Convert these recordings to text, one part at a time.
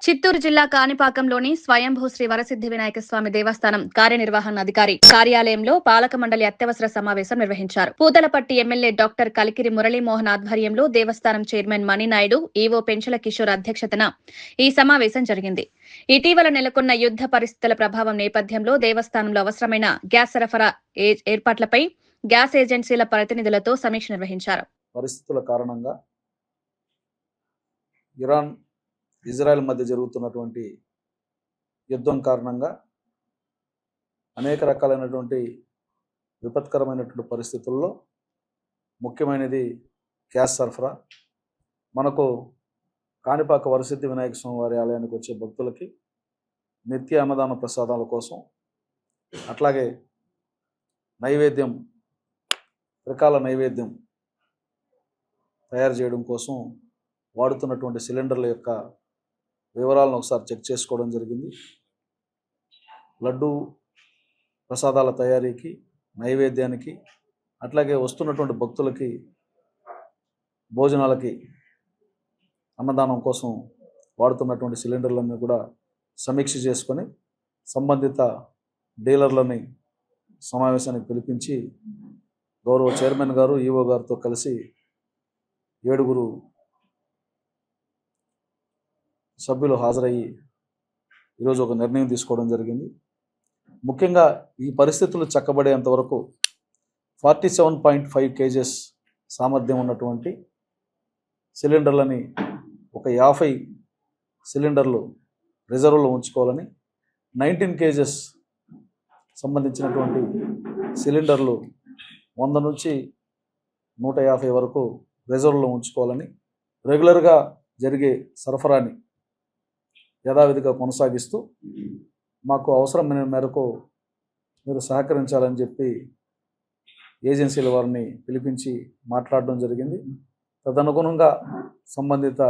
చిత్తూరు జిల్లా కాణిపాకంలోని స్వయంభూ శ్రీ వరసిద్ధి వినాయక స్వామి దేవస్థానం కార్యనిర్వహణాధికారి కార్యాలయంలో పాలక మండలి అత్యవసర సమావేశం నిర్వహించారు. పూతలపట్టి ఎమ్మెల్యే డాక్టర్ కలికిరి మురళీమోహన్ ఆధ్వర్యంలో దేవస్థానం చైర్మన్ మణినాయుడు, ఈవో పెంచల కిషోర్ అధ్యక్షతన ఈ సమావేశం జరిగింది. ఇటీవల నెలకొన్న యుద్ధ పరిస్థితుల ప్రభావం నేపథ్యంలో దేవస్థానంలో అవసరమైన గ్యాస్ సరఫరా ఏర్పాట్లపై గ్యాస్ ఏజెన్సీల ప్రతినిధులతో సమీక్ష నిర్వహించారు. పరిస్థితుల కారణంగా ఇరాన్ ఇజ్రాయెల్ మధ్య జరుగుతున్నటువంటి యుద్ధం కారణంగా అనేక రకాలైనటువంటి విపత్కరమైనటువంటి పరిస్థితుల్లో ముఖ్యమైనది గ్యాస్ సరఫరా. మనకు కాణిపాక వరసిద్ధి వినాయక స్వామి వారి ఆలయానికి వచ్చే భక్తులకి నిత్య అన్నదాన ప్రసాదాల కోసం, అట్లాగే నైవేద్యం, త్రికాల నైవేద్యం తయారు చేయడం కోసం వాడుతున్నటువంటి సిలిండర్ల యొక్క వివరాలను ఒకసారి చెక్ చేసుకోవడం జరిగింది. లడ్డు ప్రసాదాల తయారీకి, నైవేద్యానికి, అట్లాగే వస్తున్నటువంటి భక్తులకి భోజనాలకి, అన్నదానం కోసం వాడుతున్నటువంటి సిలిండర్లన్నీ కూడా సమీక్ష చేసుకొని సంబంధిత డీలర్లని సమావేశానికి పిలిపించి గౌరవ చైర్మన్ గారు, ఈవో గారితో కలిసి 7 సభ్యులు హాజరయ్యి ఈరోజు ఒక నిర్ణయం తీసుకోవడం జరిగింది. ముఖ్యంగా ఈ పరిస్థితులు చక్కబడేంత వరకు 47.5 kgs సామర్థ్యం ఉన్నటువంటి సిలిండర్లని ఒక 50 సిలిండర్లు రిజర్వ్లో ఉంచుకోవాలని, 19 kgs సంబంధించినటువంటి సిలిండర్లు 100 నుంచి 150 వరకు రిజర్వ్లో ఉంచుకోవాలని, రెగ్యులర్గా జరిగే సరఫరాని యథావిధిగా కొనసాగిస్తూ మాకు అవసరమైన మేరకు మీరు సహకరించాలని చెప్పి ఏజెన్సీల వారిని పిలిపించి మాట్లాడడం జరిగింది. తదనుగుణంగా సంబంధిత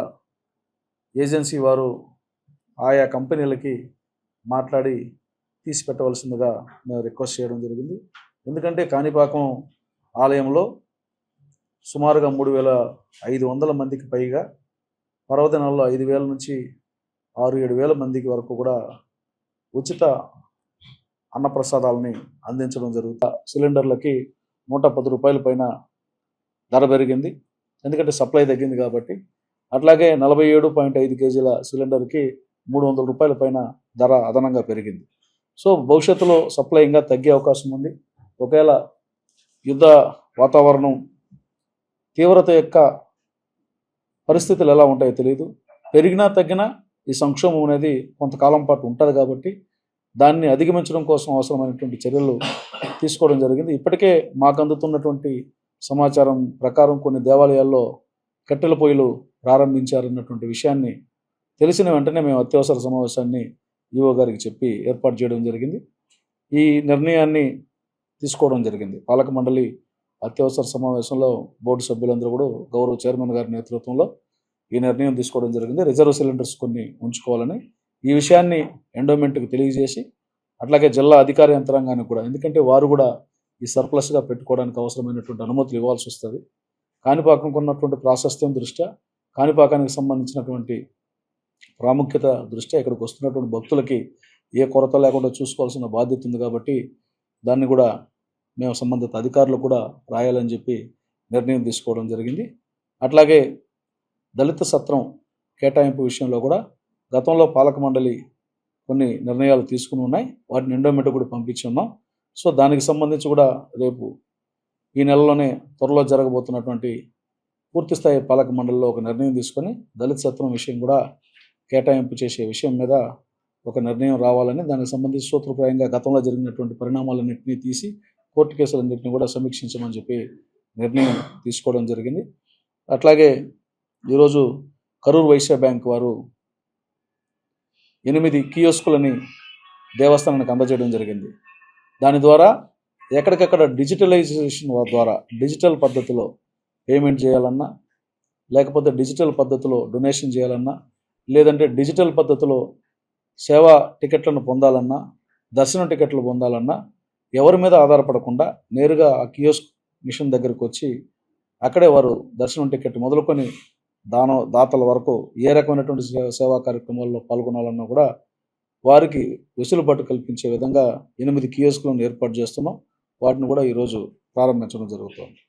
ఏజెన్సీ వారు ఆయా కంపెనీలకి మాట్లాడి తీసి పెట్టవలసిందిగా మేము రిక్వెస్ట్ చేయడం జరిగింది. ఎందుకంటే కాణిపాకం ఆలయంలో సుమారుగా 3,500 మందికి పైగా, పర్వదినాల్లో 5,000 నుంచి 6,000-7,000 మందికి వరకు కూడా ఉచిత అన్నప్రసాదాలని అందించడం జరుగుతుంది. సిలిండర్లకి 110 రూపాయల పైన ధర పెరిగింది, ఎందుకంటే సప్లై తగ్గింది కాబట్టి. అట్లాగే 47.5 kgల సిలిండర్కి 300 రూపాయల పైన ధర అదనంగా పెరిగింది. సో భవిష్యత్తులో సప్లై ఇంకా తగ్గే అవకాశం ఉంది. ఒకవేళ యుద్ధ వాతావరణం తీవ్రత యొక్క పరిస్థితులు ఎలా ఉంటాయో తెలియదు. పెరిగినా తగ్గినా ఈ సంక్షోభం అనేది కొంతకాలం పాటు ఉంటుంది కాబట్టి దాన్ని అధిగమించడం కోసం అవసరమైనటువంటి చర్యలు తీసుకోవడం జరిగింది. ఇప్పటికే మాకు అందుతున్నటువంటి సమాచారం ప్రకారం కొన్ని దేవాలయాల్లో కట్టెల పొయ్యిలు ప్రారంభించారన్నటువంటి విషయాన్ని తెలిసిన వెంటనే మేము అత్యవసర సమావేశాన్ని ఈవో గారికి చెప్పి ఏర్పాటు చేయడం జరిగింది. ఈ నిర్ణయాన్ని తీసుకోవడం జరిగింది. పాలక మండలి అత్యవసర సమావేశంలో బోర్డు సభ్యులందరూ కూడా గౌరవ చైర్మన్ గారి నేతృత్వంలో ఈ నిర్ణయం తీసుకోవడం జరిగింది. రిజర్వ్ సిలిండర్స్ కొన్ని ఉంచుకోవాలని ఈ విషయాన్ని ఎండోమెంట్కి తెలియజేసి, అట్లాగే జిల్లా అధికార యంత్రాంగానికి కూడా, ఎందుకంటే వారు కూడా ఈ సర్ప్లస్గా పెట్టుకోవడానికి అవసరమైనటువంటి అనుమతులు ఇవ్వాల్సి వస్తుంది. కాణిపాకంకు ఉన్నటువంటి ప్రాశస్త్యం దృష్ట్యా, కాణిపాకానికి సంబంధించినటువంటి ప్రాముఖ్యత దృష్ట్యా ఇక్కడికి వస్తున్నటువంటి భక్తులకి ఏ కొరత లేకుండా చూసుకోవాల్సిన బాధ్యత ఉంది కాబట్టి దాన్ని కూడా మేము సంబంధిత అధికారులు కూడా రాయాలని చెప్పి నిర్ణయం తీసుకోవడం జరిగింది. అట్లాగే దళిత సత్రం కేటాయింపు విషయంలో కూడా గతంలో పాలక మండలి కొన్ని నిర్ణయాలు తీసుకుని ఉన్నాయి. వాటిని ఎండోమెంట్ కూడా పంపించి ఉన్నాం. సో దానికి సంబంధించి కూడా రేపు ఈ నెలలోనే త్వరలో జరగబోతున్నటువంటి పూర్తిస్థాయి పాలక మండలిలో ఒక నిర్ణయం తీసుకొని దళిత సత్రం విషయం కూడా కేటాయింపు చేసే విషయం మీద ఒక నిర్ణయం రావాలని, దానికి సంబంధించి సూత్రప్రాయంగా గతంలో జరిగినటువంటి పరిణామాలన్నింటినీ తీసి కోర్టు కేసులన్నింటినీ కూడా సమీక్షించమని చెప్పి నిర్ణయం తీసుకోవడం జరిగింది. అట్లాగే ఈరోజు కరూర్ వైశ్య బ్యాంక్ వారు 8 కియోస్కులని దేవస్థానానికి అందజేయడం జరిగింది. దాని ద్వారా ఎక్కడికక్కడ డిజిటలైజేషన్ ద్వారా డిజిటల్ పద్ధతిలో పేమెంట్ చేయాలన్నా, లేకపోతే డిజిటల్ పద్ధతిలో డొనేషన్ చేయాలన్నా, లేదంటే డిజిటల్ పద్ధతిలో సేవా టికెట్లను పొందాలన్నా, దర్శనం టికెట్లు పొందాలన్నా ఎవరి మీద ఆధారపడకుండా నేరుగా ఆ కియోస్క్ మిషన్ దగ్గరకు వచ్చి అక్కడే వారు దర్శనం టికెట్ మొదలుకొని దాతల వరకు ఏ రకమైనటువంటి సేవా కార్యక్రమాల్లో పాల్గొనాలన్నా కూడా వారికి వెసులుబాటు కల్పించే విధంగా 8 కియోస్కులను ఏర్పాటు చేస్తున్నాం. వాటిని కూడా ఈరోజు ప్రారంభించడం జరుగుతుంది.